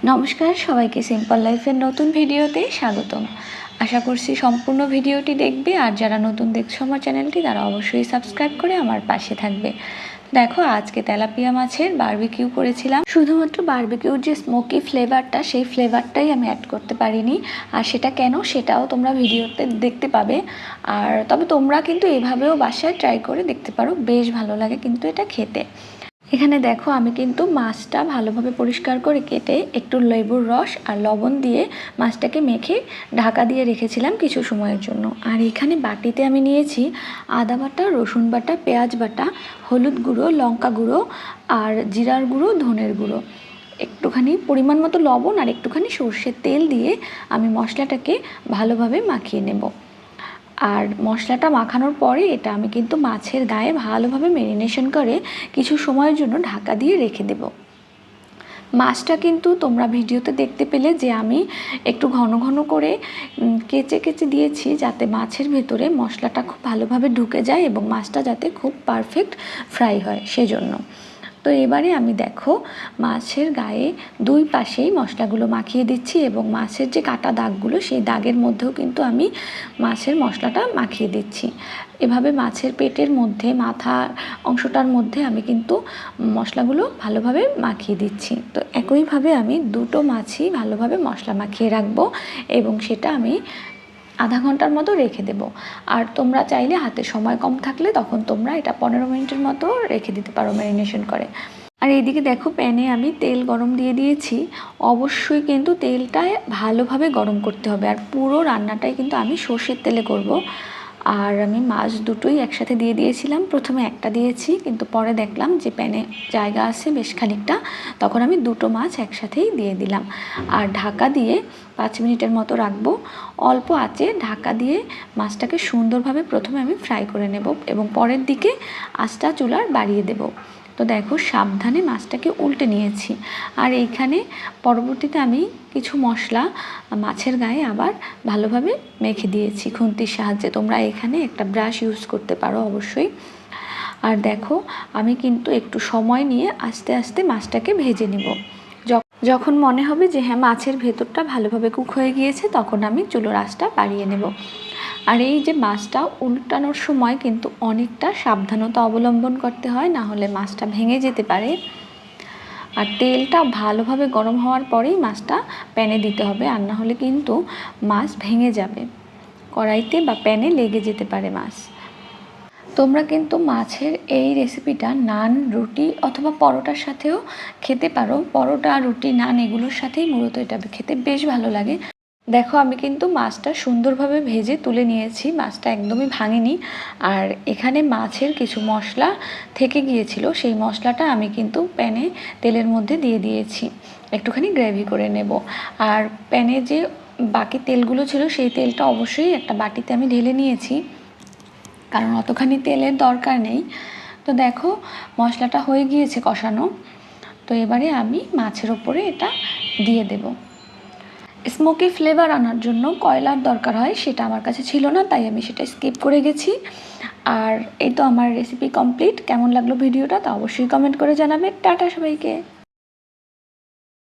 নমস্কার সবাইকে সিম্পল লাইফের নতুন ভিডিওতে স্বাগতম। আশা করছি সম্পূর্ণ ভিডিওটি দেখবে, আর যারা নতুন দেখছো আমার চ্যানেলটি তারা অবশ্যই সাবস্ক্রাইব করে আমার পাশে থাকবে। দেখো, আজকে তেলাপিয়া মাছের বারবিকিউ করেছিলাম। শুধুমাত্র বারবিকিউর যে স্মোকি ফ্লেভারটা, সেই ফ্লেভারটাই আমি অ্যাড করতে পারিনি। আর সেটা কেন, সেটাও তোমরা ভিডিওতে দেখতে পাবে। আর তবে তোমরা কিন্তু এভাবেও বাসায় ট্রাই করে দেখতে পারো, বেশ ভালো লাগে কিন্তু এটা খেতে। এখানে দেখো, আমি কিন্তু মাছটা ভালোভাবে পরিষ্কার করে কেটে একটু লেবুর রস আর লবণ দিয়ে মাছটাকে মেখে ঢাকা দিয়ে রেখেছিলাম কিছু সময়ের জন্য। আর এখানে বাটিতে আমি নিয়েছি আদা বাটা, রসুন বাটা, পেঁয়াজ বাটা, হলুদ গুঁড়ো, লঙ্কা গুঁড়ো আর জিরার গুঁড়ো, ধনের গুঁড়ো, একটুখানি পরিমাণ মতো লবণ আর একটুখানি সর্ষের তেল দিয়ে আমি মশলাটাকে ভালোভাবে মাখিয়ে নেব। আর মশলাটা মাখানোর পরে এটা আমি কিন্তু মাছের গায়ে ভালোভাবে ম্যারিনেশন করে কিছু সময়ের জন্য ঢাকা দিয়ে রেখে দেব। মাছটা কিন্তু তোমরা ভিডিওতে দেখতে পেলে যে আমি একটু ঘন ঘন করে কেচে কেচে দিয়েছি, যাতে মাছের ভেতরে মশলাটা খুব ভালোভাবে ঢুকে যায় এবং মাছটা যাতে খুব পারফেক্ট ফ্রাই হয় সেজন্য। তো এবারে আমি দেখো মাছের গায়ে দুই পাশেই মশলাগুলো মাখিয়ে দিচ্ছি এবং মাছের যে কাটা দাগগুলো, সেই দাগের মধ্যেও কিন্তু আমি মাছের মশলাটা মাখিয়ে দিচ্ছি। এভাবে মাছের পেটের মধ্যে, মাথার অংশটার মধ্যে আমি কিন্তু মশলাগুলো ভালোভাবে মাখিয়ে দিচ্ছি। তো একইভাবে আমি দুটো মাছই ভালোভাবে মশলা মাখিয়ে রাখবো এবং সেটা আমি আধা ঘন্টার মতো রেখে দেব। আর তোমরা চাইলে হাতে সময় কম থাকলে তখন তোমরা এটা 15 মিনিটের মতো রেখে দিতে পারো ম্যারিনেশন করে। আর এইদিকে দেখো, প্যানে আমি তেল গরম দিয়ে দিয়েছি। অবশ্যই কিন্তু তেলটা ভালোভাবে গরম করতে হবে, আর পুরো রান্নাটাই কিন্তু আমি সর্ষের তেলে করব। আর আমি মাছ দুটোই একসাথে দিয়ে দিয়েছিলাম। প্রথমে একটা দিয়েছি, কিন্তু পরে দেখলাম যে প্যানে জায়গা আছে বেশ খানিকটা, তখন আমি দুটো মাছ একসাথেই দিয়ে দিলাম। আর ঢাকা দিয়ে 5 মিনিটের মতো রাখবো। অল্প আঁচে ঢাকা দিয়ে মাছটাকে সুন্দরভাবে প্রথমে আমি ফ্রাই করে নেব এবং পরের দিকে আঁচটা চুলার বাড়িয়ে দেব। তো দেখো, সাবধানে মাছটাকে উল্টে নিয়েছি। আর এইখানে পরবর্তীতে আমি কিছু মশলা মাছের গায়ে আবার ভালোভাবে মেখে দিয়েছি খুন্তির সাহায্যে। তোমরা এখানে একটা ব্রাশ ইউজ করতে পারো অবশ্যই। আর দেখো, আমি কিন্তু একটু সময় নিয়ে আস্তে আস্তে মাছটাকে ভেজে নেব। যখন মনে হবে যে হ্যাঁ, মাছের ভেতরটা ভালোভাবে কুক হয়ে গিয়েছে, তখন আমি চুলোর আঁচটা বাড়িয়ে নেব। আর এই যে মাছটা উল্টানোর সময় কিন্তু অনেকটা সাবধানতা অবলম্বন করতে হয়, না হলে মাছটা ভেঙে যেতে পারে। আর তেলটা ভালোভাবে গরম হওয়ার পরেই মাছটা প্যানে দিতে হবে, আর না হলে কিন্তু মাছ ভেঙে যাবে, কড়াইতে বা প্যানে লেগে যেতে পারে মাছ। তোমরা কিন্তু মাছের এই রেসিপিটা নান, রুটি অথবা পরোটার সাথেও খেতে পারো। পরোটা, রুটি, নান এগুলোর সাথেই মূলত এটা খেতে বেশ ভালো লাগে। দেখো, আমি কিন্তু মাছটা সুন্দরভাবে ভেজে তুলে নিয়েছি, মাছটা একদমই ভাঙিনি। আর এখানে মাছের কিছু মশলা থেকে গিয়েছিল, সেই মশলাটা আমি কিন্তু প্যানে তেলের মধ্যে দিয়ে দিয়েছি, একটুখানি গ্রেভি করে নেব। আর প্যানে যে বাকি তেলগুলো ছিল, সেই তেলটা অবশ্যই একটা বাটিতে আমি ঢেলে নিয়েছি, কারণ অতখানি তেলের দরকার নেই। তো দেখো, মশলাটা হয়ে গিয়েছে কষানো। তো এবারে আমি মাছের ওপরে এটা দিয়ে দেব। স্মোকি ফ্লেভার আনার জন্য কয়লার দরকার হয়, সেটা আমার কাছে ছিল না, তাই আমি সেটা স্কিপ করে গেছি। আর এই তো আমার রেসিপি কমপ্লিট। কেমন লাগলো ভিডিওটা তা অবশ্যই কমেন্ট করে জানাবে। টাটা সবাইকে।